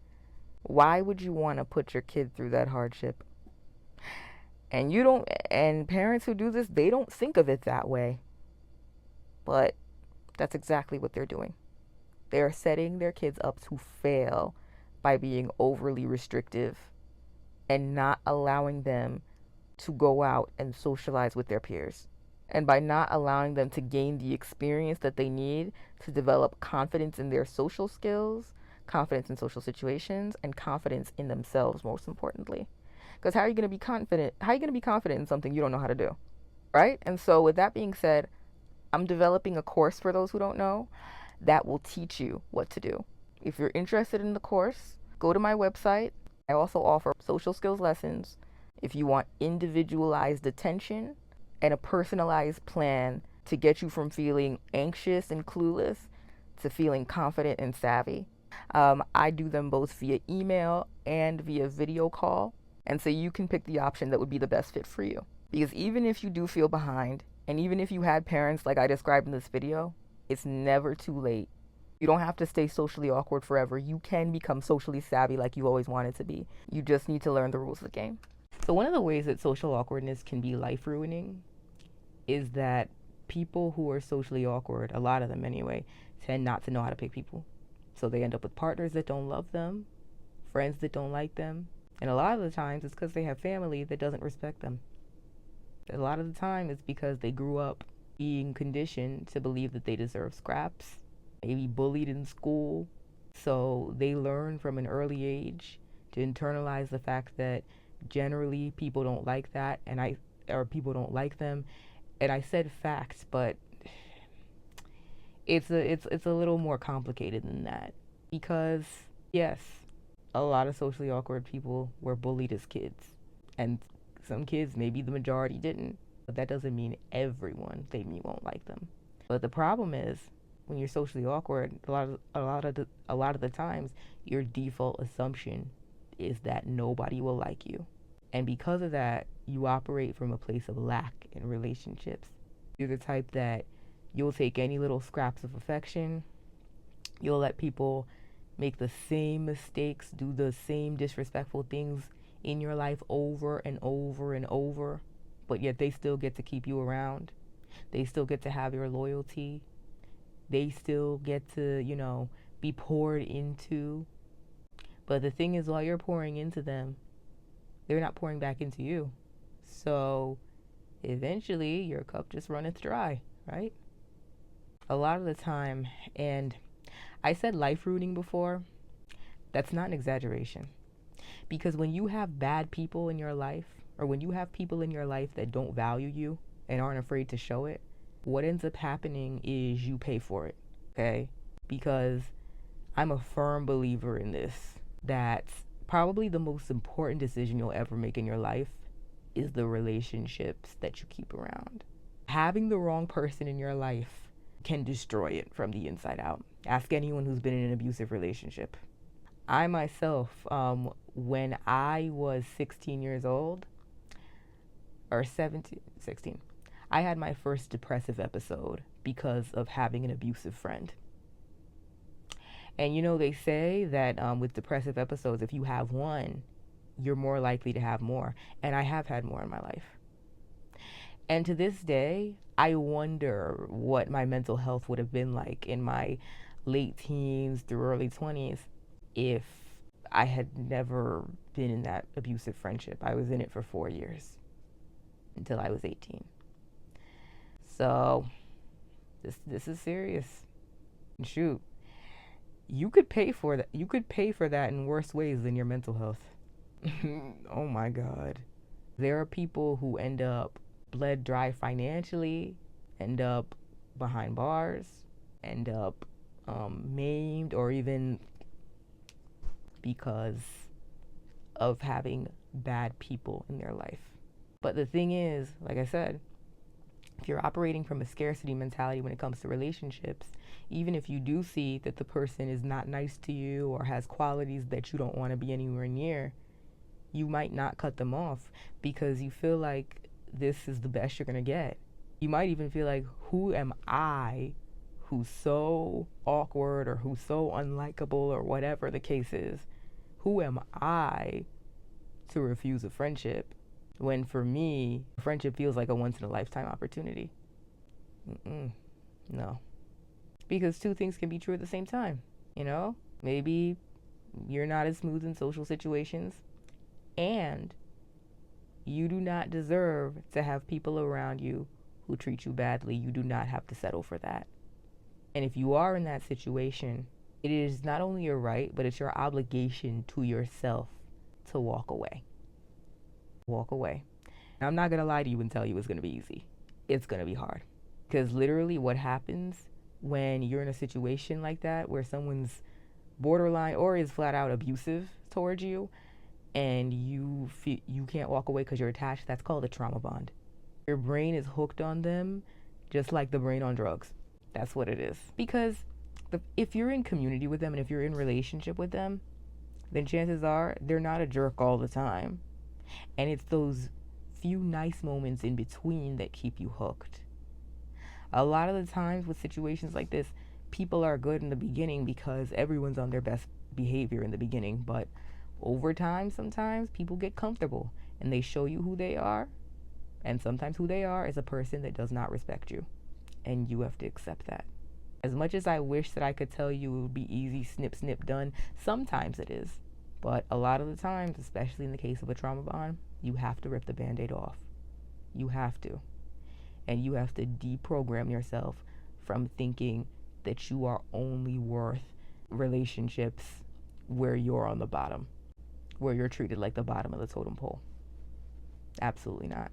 why would you want to put your kid through that hardship? And parents who do this, they don't think of it that way. But that's exactly what they're doing. They're setting their kids up to fail by being overly restrictive and not allowing them to go out and socialize with their peers. And by not allowing them to gain the experience that they need to develop confidence in their social skills, confidence in social situations, and confidence in themselves, most importantly. Because how are you going to be confident? How are you going to be confident in something you don't know how to do? Right? And so with that being said, I'm developing a course for those who don't know that will teach you what to do. If you're interested in the course, go to my website. I also offer social skills lessons if you want individualized attention and a personalized plan to get you from feeling anxious and clueless to feeling confident and savvy. I do them both via email and via video call. And so you can pick the option that would be the best fit for you. Because even if you do feel behind, and even if you had parents like I described in this video, it's never too late. You don't have to stay socially awkward forever. You can become socially savvy like you always wanted to be. You just need to learn the rules of the game. So one of the ways that social awkwardness can be life ruining is that people who are socially awkward, a lot of them anyway, tend not to know how to pick people. So they end up with partners that don't love them, friends that don't like them, and a lot of the times it's because they have family that doesn't respect them. A lot of the time it's because they grew up being conditioned to believe that they deserve scraps, maybe bullied in school. So they learn from an early age to internalize the fact that generally people don't like that or people don't like them. And I said facts, but it's a little more complicated than that. Because yes, a lot of socially awkward people were bullied as kids. And some kids, maybe the majority didn't. But that doesn't mean everyone they meet won't like them. But the problem is when you're socially awkward, a lot of the times your default assumption is that nobody will like you. And because of that, you operate from a place of lack in relationships. You're the type that you'll take any little scraps of affection. You'll let people make the same mistakes, do the same disrespectful things in your life over and over and over, but yet they still get to keep you around. They still get to have your loyalty. They still get to, be poured into. But the thing is, while you're pouring into them, they're not pouring back into you. So eventually your cup just runneth dry, right? A lot of the time, and I said life ruining before, that's not an exaggeration. Because when you have bad people in your life, or when you have people in your life that don't value you and aren't afraid to show it, what ends up happening is you pay for it, okay? Because I'm a firm believer in this, that probably the most important decision you'll ever make in your life is the relationships that you keep around. Having the wrong person in your life can destroy it from the inside out. Ask anyone who's been in an abusive relationship. I myself, when I was 16 years old, or 17, 16, I had my first depressive episode because of having an abusive friend. And they say that with depressive episodes, if you have one, you're more likely to have more. And I have had more in my life. And to this day, I wonder what my mental health would have been like in my late teens through early 20s if I had never been in that abusive friendship. I was in it for 4 years until I was 18. So this is serious. Shoot. You could pay for that. You could pay for that in worse ways than your mental health. Oh my God. There are people who end up bled dry financially, end up behind bars, end up maimed, or even because of having bad people in their life. But the thing is, like I said, if you're operating from a scarcity mentality when it comes to relationships, even if you do see that the person is not nice to you or has qualities that you don't want to be anywhere near, you might not cut them off because you feel like this is the best you're going to get. You might even feel like, who am I who's so awkward or who's so unlikable or whatever the case is? Who am I to refuse a friendship when for me, a friendship feels like a once in a lifetime opportunity? No. Because two things can be true at the same time. Maybe you're not as smooth in social situations, and you do not deserve to have people around you who treat you badly. You do not have to settle for that. And if you are in that situation, it is not only your right, but it's your obligation to yourself to walk away. Walk away. And I'm not going to lie to you and tell you it's going to be easy. It's going to be hard. Because literally what happens when you're in a situation like that where someone's borderline or is flat out abusive towards you, and you can't walk away because you're attached, that's called a trauma bond. Your brain is hooked on them just like the brain on drugs. That's what it is. Because if you're in community with them and if you're in relationship with them, then chances are they're not a jerk all the time. And it's those few nice moments in between that keep you hooked. A lot of the times with situations like this, people are good in the beginning because everyone's on their best behavior in the beginning, but over time, sometimes people get comfortable and they show you who they are, And sometimes who they are is a person that does not respect you. And you have to accept that. As much as I wish that I could tell you it would be easy, snip, snip, done, sometimes it is. But a lot of the times, especially in the case of a trauma bond, you have to rip the Band-Aid off. You have to. And you have to deprogram yourself from thinking that you are only worth relationships where you're on the bottom, where you're treated like the bottom of the totem pole. Absolutely not.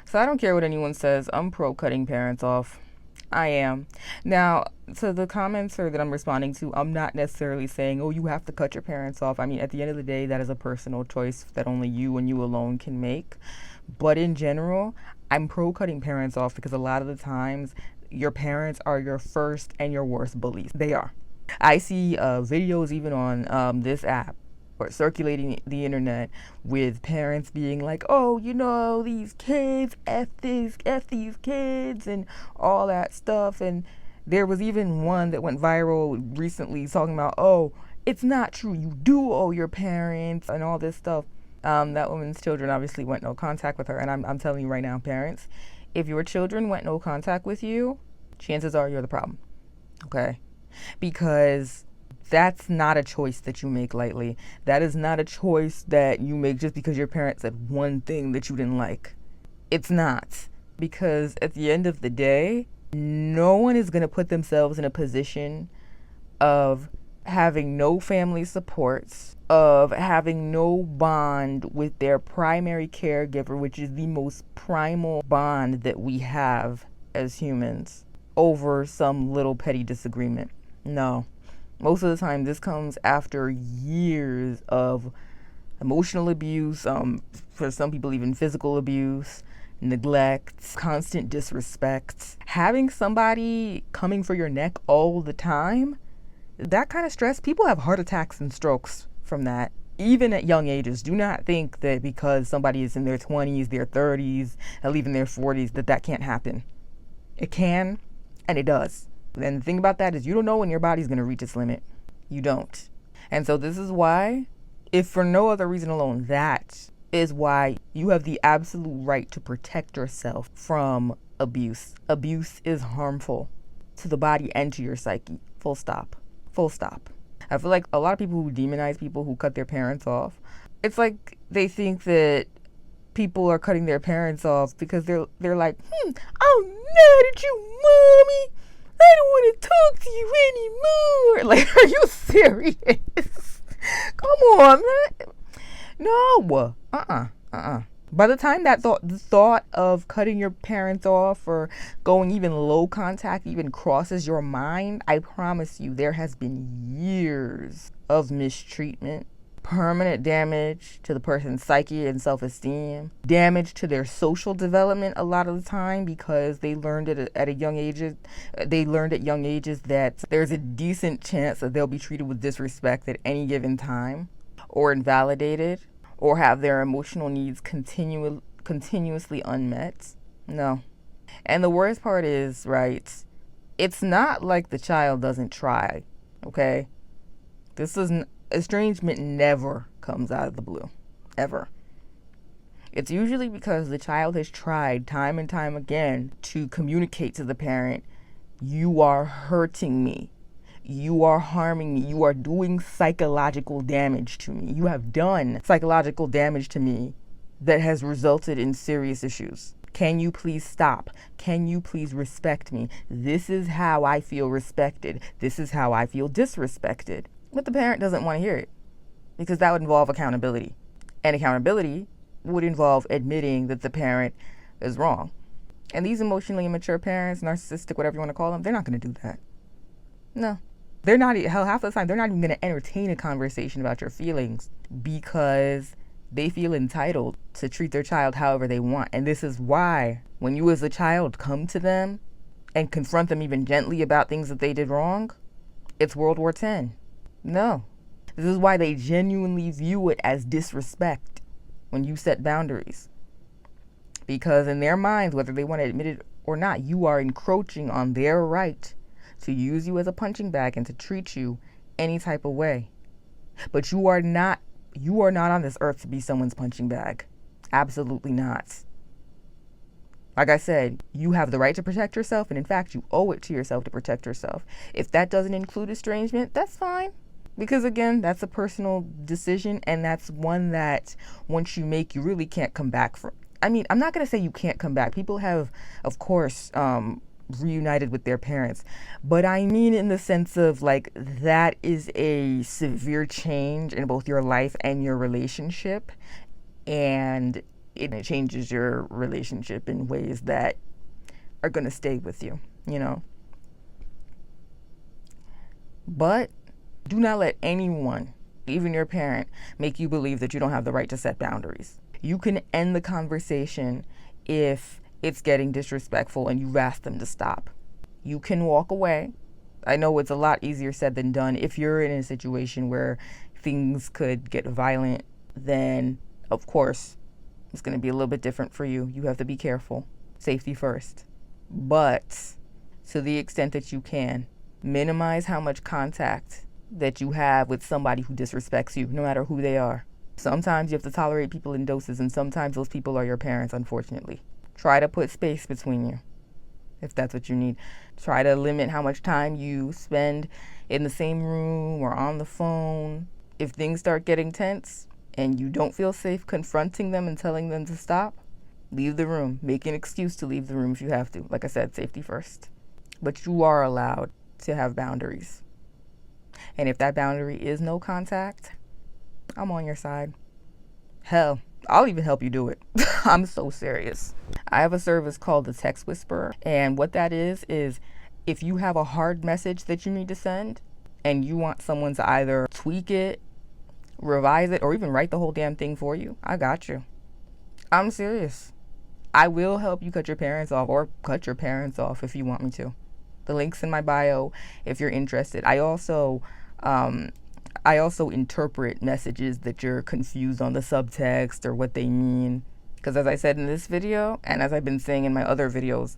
So I don't care what anyone says. I'm pro cutting parents off. I am. Now, to the comments that I'm responding to, I'm not necessarily saying, oh, you have to cut your parents off. I mean, at the end of the day, that is a personal choice that only you and you alone can make. But in general, I'm pro cutting parents off because a lot of the times your parents are your first and your worst bullies. They are. I see videos even on this app or circulating the internet with parents being like, oh, you know, these kids, F these kids and all that stuff. And there was even one that went viral recently talking about, oh, it's not true, you do owe your parents and all this stuff. That woman's children obviously went no contact with her. And I'm telling you right now, parents, if your children went no contact with you, chances are you're the problem. Okay? Because that's not a choice that you make lightly. That is not a choice that you make just because your parents said one thing that you didn't like. It's not. Because at the end of the day, no one is going to put themselves in a position of having no family supports, of having no bond with their primary caregiver, which is the most primal bond that we have as humans, over some little petty disagreement. No. Most of the time, this comes after years of emotional abuse, for some people even physical abuse, neglect, constant disrespect. Having somebody coming for your neck all the time, that kind of stress, people have heart attacks and strokes from that, even at young ages. Do not think that because somebody is in their 20s, their 30s, or even their 40s, that can't happen. It can, and it does. And the thing about that is you don't know when your body's going to reach its limit. You don't. And so this is why, if for no other reason alone, that is why you have the absolute right to protect yourself from abuse. Abuse is harmful to the body and to your psyche. Full stop. Full stop. I feel like a lot of people who demonize people who cut their parents off, it's like they think that people are cutting their parents off because they're like, I'm mad at you, mommy. I don't want to talk to you anymore. Like, are you serious? Come on, man. No. By the time the thought of cutting your parents off or going even low contact even crosses your mind, I promise you there has been years of mistreatment, permanent damage to the person's psyche and self-esteem, damage to their social development a lot of the time because they learned it at young ages that there's a decent chance that they'll be treated with disrespect at any given time or invalidated or have their emotional needs continuously unmet. No. And the worst part is, right, it's not like the child doesn't try, okay? Estrangement never comes out of the blue, ever. It's usually because the child has tried time and time again to communicate to the parent, you are hurting me, you are harming me, you are doing psychological damage to me, you have done psychological damage to me that has resulted in serious issues. Can you please stop? Can you please respect me? This is how I feel respected. This is how I feel disrespected. But the parent doesn't want to hear it because that would involve accountability. And accountability would involve admitting that the parent is wrong. And these emotionally immature parents, narcissistic, whatever you want to call them, they're not going to do that. No. They're not, half the time, they're not even going to entertain a conversation about your feelings because they feel entitled to treat their child however they want. And this is why when you as a child come to them and confront them even gently about things that they did wrong, it's World War X. No. This is why they genuinely view it as disrespect when you set boundaries. Because in their minds, whether they want to admit it or not, you are encroaching on their right to use you as a punching bag and to treat you any type of way. But you are not on this earth to be someone's punching bag. Absolutely not. Like I said, you have the right to protect yourself, and in fact, you owe it to yourself to protect yourself. If that doesn't include estrangement, that's fine. Because again, that's a personal decision, and that's one that once you make, you really can't come back from. I mean, I'm not going to say you can't come back. People have, of course, reunited with their parents. But I mean in the sense of like that is a severe change in both your life and your relationship. And it changes your relationship in ways that are going to stay with you, you know. But do not let anyone, even your parent, make you believe that you don't have the right to set boundaries. You can end the conversation if it's getting disrespectful and you've asked them to stop. You can walk away. I know it's a lot easier said than done. If you're in a situation where things could get violent, then of course it's going to be a little bit different for you. You have to be careful. Safety first. But to the extent that you can, minimize how much contact that you have with somebody who disrespects you, no matter who they are. Sometimes you have to tolerate people in doses, and sometimes those people are your parents, unfortunately. Try to put space between you, if that's what you need. Try to limit how much time you spend in the same room or on the phone. If things start getting tense and you don't feel safe confronting them and telling them to stop, leave the room. Make an excuse to leave the room if you have to. Like I said, safety first. But you are allowed to have boundaries. And if that boundary is no contact, I'm on your side. Hell, I'll even help you do it. I'm so serious. I have a service called the Text Whisperer. And what that is if you have a hard message that you need to send and you want someone to either tweak it, revise it, or even write the whole damn thing for you, I got you. I'm serious. I will help you cut your parents off, or cut your parents off if you want me to. The link's in my bio if you're interested. I also interpret messages that you're confused on the subtext or what they mean. Because as I said in this video, and as I've been saying in my other videos,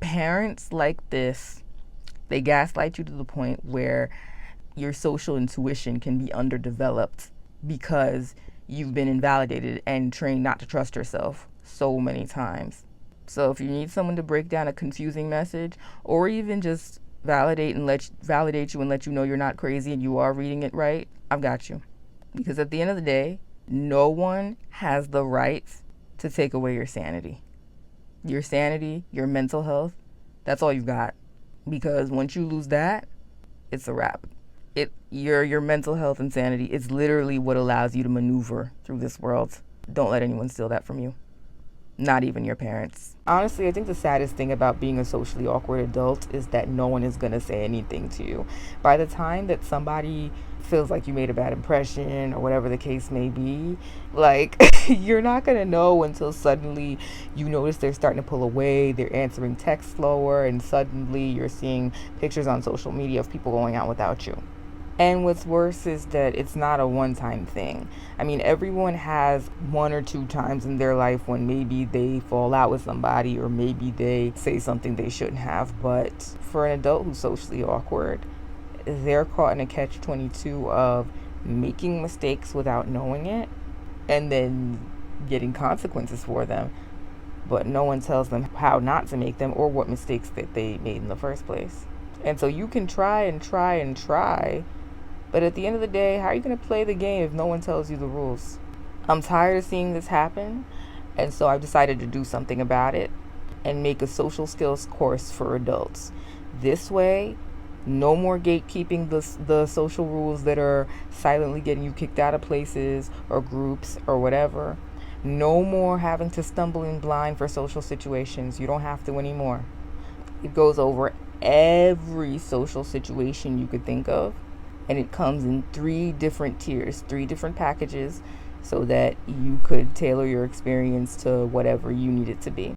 parents like this, they gaslight you to the point where your social intuition can be underdeveloped because you've been invalidated and trained not to trust yourself so many times. So if you need someone to break down a confusing message, or even just validate you and let you know you're not crazy and you are reading it right, I've got you. Because at the end of the day, no one has the right to take away your sanity. Your sanity, your mental health, that's all you've got. Because once you lose that, it's a wrap. Your mental health and sanity is literally what allows you to maneuver through this world. Don't let anyone steal that from you. Not even your parents. Honestly, I think the saddest thing about being a socially awkward adult is that no one is going to say anything to you. By the time that somebody feels like you made a bad impression or whatever the case may be, like, you're not going to know until suddenly you notice they're starting to pull away, they're answering texts slower, and suddenly you're seeing pictures on social media of people going out without you. And what's worse is that it's not a one-time thing. I mean, everyone has one or two times in their life when maybe they fall out with somebody or maybe they say something they shouldn't have. But for an adult who's socially awkward, they're caught in a catch-22 of making mistakes without knowing it and then getting consequences for them. But no one tells them how not to make them or what mistakes that they made in the first place. And so you can try and try and try, but at the end of the day, how are you going to play the game if no one tells you the rules? I'm tired of seeing this happen, and so I've decided to do something about it and make a social skills course for adults. This way, no more gatekeeping the social rules that are silently getting you kicked out of places or groups or whatever. No more having to stumble in blind for social situations. You don't have to anymore. It goes over every social situation you could think of, and it comes in 3 different tiers, 3 different packages, so that you could tailor your experience to whatever you need it to be.